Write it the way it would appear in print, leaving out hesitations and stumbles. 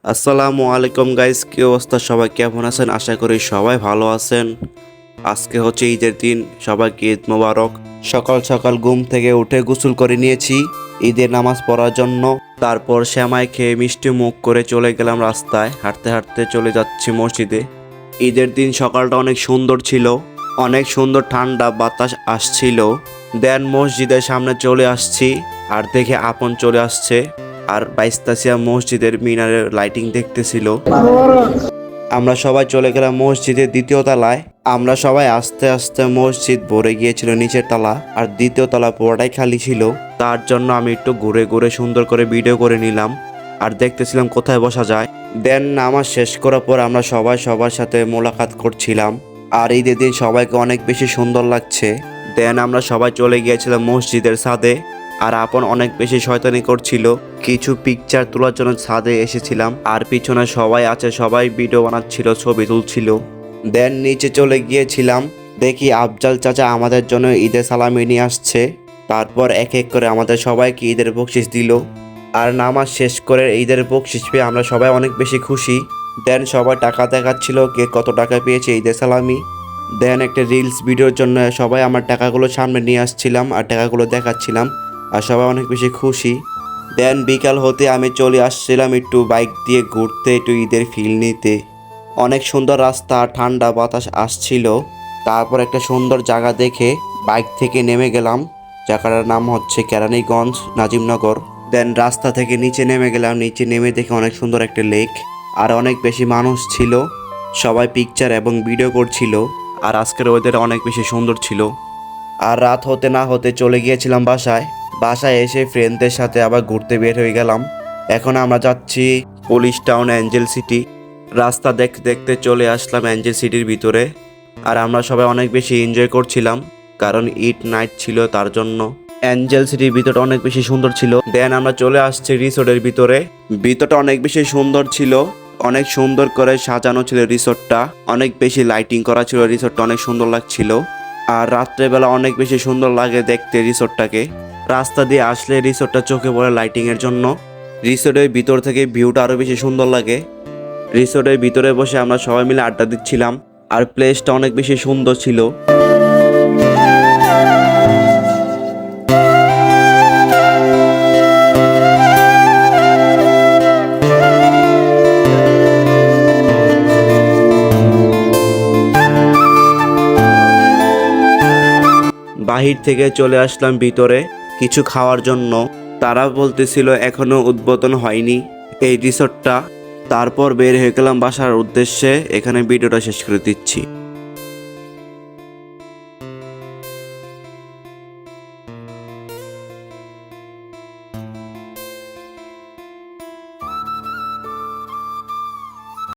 আসসালামু আলাইকুম গাইস, কি অবস্থা? সবাই কেমন আছেন? আশা করি সবাই ভালো আছেন। আজকে হচ্ছে ঈদের দিন, সবাইকে ঈদ মোবারক। সকাল সকাল ঘুম থেকে উঠে গোসল করে নিয়েছি ঈদের নামাজ পড়ার জন্য। তারপর সেমাই খেয়ে মিষ্টি মুখ করে চলে গেলাম রাস্তায়। হাঁটতে হাঁটতে চলে যাচ্ছি মসজিদে। ঈদের দিন সকালটা অনেক সুন্দর ছিল, অনেক সুন্দর ঠান্ডা বাতাস আসছিল। দেন মসজিদের সামনে চলে আসছি, আর দেখে আপন চলে আসছে, আর বাইস্তাসিয়া মসজিদের মিনারের লাইটিং দেখতেছিল। আমরা সবাই চলে গেলাম মসজিদের দ্বিতীয় তলায়। আমরা সবাই আস্তে আস্তে মসজিদ ভরে গিয়েছিল নিচের তলা, আর দ্বিতীয় তলা পুরোটাই খালি ছিল। তার জন্য আমি একটু ঘুরে ঘুরে সুন্দর করে ভিডিও করে নিলাম, আর দেখতেছিলাম কোথায় বসা যায়। দেন নামাজ শেষ করার পর আমরা সবাই সবার সাথে মোলাকাত করছিলাম, আর ঈদের দিন সবাইকে অনেক বেশি সুন্দর লাগছে। দেন আমরা সবাই চলে গিয়েছিলাম মসজিদের ছাদে, আর আপন অনেক বেশি শয়তানি করছিল। কিছু পিকচার তোলার জন্য ছাদে এসেছিলাম, আর পিছনে সবাই আছে, সবাই ভিডিও বানাচ্ছিল, ছবি তুলছিল। দেন নিচে চলে গিয়েছিলাম, দেখি আফজাল চাচা আমাদের জন্য ঈদের সালামি নিয়ে আসছে। তারপর এক এক করে আমাদের সবাইকে ঈদের বকশিস দিল, আর নামাজ শেষ করে ঈদের বকশিস পেয়ে আমরা সবাই অনেক বেশি খুশি। দেন সবাই টাকা দেখাচ্ছিল, কে কত টাকা পেয়েছে ঈদের সালামি। দেন একটা রিলস ভিডিওর জন্য সবাই আমার টাকাগুলো সামনে নিয়ে আসছিলাম, আর টাকাগুলো দেখাচ্ছিলাম, আর সবাই অনেক বেশি খুশি। দেন বিকাল হতে আমি চলে আসছিলাম একটু বাইক দিয়ে ঘুরতে, একটু ঈদের ফিল নিতে। অনেক সুন্দর রাস্তা, ঠান্ডা বাতাস আসছিল। তারপর একটা সুন্দর জায়গা দেখে বাইক থেকে নেমে গেলাম। জায়গাটার নাম হচ্ছে কেরানীগঞ্জ, নাজিমনগর। দেন রাস্তা থেকে নিচে নেমে গেলাম, নিচে নেমে দেখে অনেক সুন্দর একটা লেক, আর অনেক বেশি মানুষ ছিল, সবাই পিকচার এবং ভিডিও করছিল। আর আজকের ওয়েদার অনেক বেশি সুন্দর ছিল। আর রাত হতে না হতে চলে গিয়েছিলাম বাসায় এসে ফ্রেন্ডদের সাথে আবার ঘুরতে বের হয়ে গেলাম। এখন আমরা যাচ্ছি পুলিশ টাউন, অ্যাঞ্জেল সিটি। রাস্তা দেখতে দেখতে চলে আসলাম অ্যাঞ্জেল সিটির ভিতরে, আর আমরা সবাই অনেক বেশি এনজয় করছিলাম, কারণ ঈদ নাইট ছিল তার জন্য। অ্যাঞ্জেল সিটির ভিতরটা অনেক বেশি সুন্দর ছিল। দেন আমরা চলে আসছি রিসোর্টের ভিতরে। ভিতরটা অনেক বেশি সুন্দর ছিল, অনেক সুন্দর করে সাজানো ছিল রিসোর্টটা, অনেক বেশি লাইটিং করা ছিল, রিসোর্টটা অনেক সুন্দর লাগছিল। আর রাত্রেবেলা অনেক বেশি সুন্দর লাগে দেখতে রিসোর্টটাকে। রাস্তা দিয়ে আসলে রিসোর্টটা চোখে পড়ে লাইটিং এর জন্য। রিসোর্টের ভিতর থেকে ভিউটা আরো বেশি সুন্দর লাগে। রিসোর্টের ভিতরে বসে আমরা সবাই মিলে আড্ডা দিচ্ছিলাম, আর প্লেসটা অনেক বেশি সুন্দর ছিল। বাহির থেকে চলে আসলাম ভিতরে কিছু খাওয়ার জন্য। তারা বলতেছিল এখনো উদ্বোধন হয়নি এই রিসোর্টটা। তারপর বের হয়ে গেলাম বাসার উদ্দেশ্যে। এখানে ভিডিওটা শেষ করে দিচ্ছি।